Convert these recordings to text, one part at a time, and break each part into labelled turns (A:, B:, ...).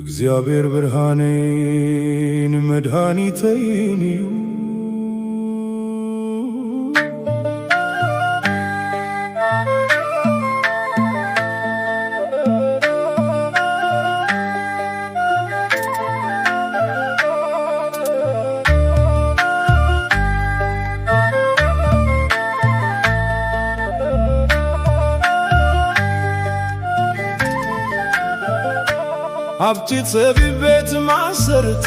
A: እግዚአብሔር ብርሃኔን መድኃኒቴን እዩ ኣብቲ ፀቢብ ቤት ማሰርቲ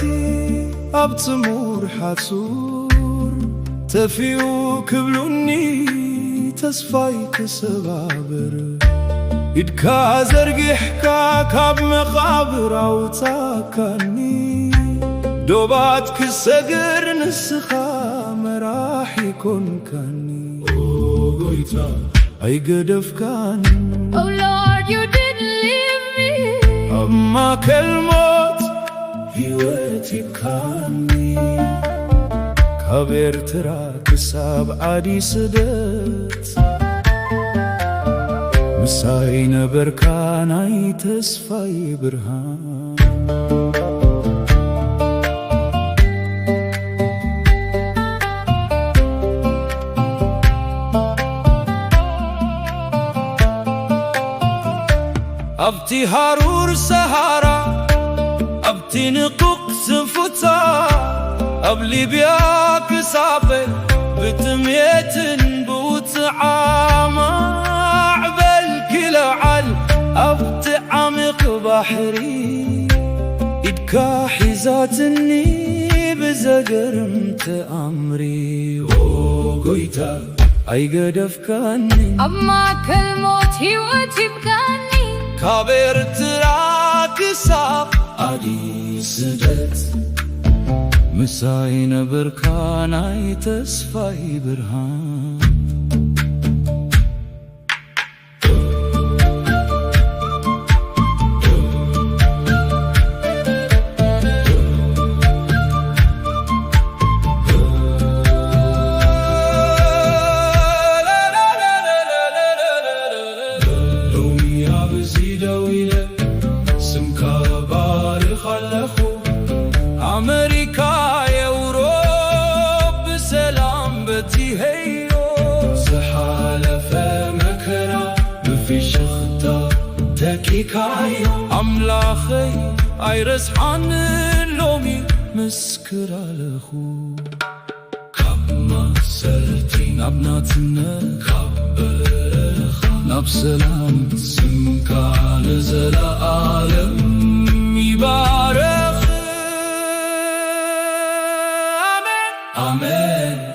A: ኣብቲ ሙር ሓጹር ተፊኡ ክብሉኒ ተስፋይ ክሰባብር ኢድካ ዘርጊሕካ ካብ መቓብር ኣውፃእካኒ ዶባት ክሰግር ንስኻ መራሒ ኮንካኒ ጎይታ ኣይገደፍካኒ
B: Oh Lord, you didn't leave me.
A: ማእከል ሞት ሕይወት ይብካኒ ካብ ኤርትራ ክሳብ ዓዲ ስደት ምሳይ ነበርካ ናይ ተስፋይ ብርሃን ኣብቲ ሃሩር ሰሃራ ኣብቲ ንቁቕ ስንፉታ ኣብ ሊብያ ክሳበል ብጥምየትን ብውፅዓ ማዕበል ክለዓል ኣብቲ ዓሚቕ ባሕሪ ኢድካ ሒዛትኒ ብዘገርም ተኣምሪ ጎይታ ኣይገደፍካኒ
B: ኣብ ማእከል ሞት ሕይወት ይብካኒ
A: ካብ ኤርትራ ክሳብ ዓዲ ስደት ምሳይ ነበርካ ናይ ተስፋይ ብርሃን ኣሜሪካ የውሮፕ ብሰላም በቲሄዮ ዝሓለፈ መከራ ብፊሽኽታ ተኪካዮ ኣምላኸይ ኣይረስሓንን ሎሚ ምስክር ኣለኹ ካብ ማሰርቲ ናብ ናትነት ካብ በረኻ ናብ ሰላም ስምካ ንዘለኣለም ይባረኽ Amen.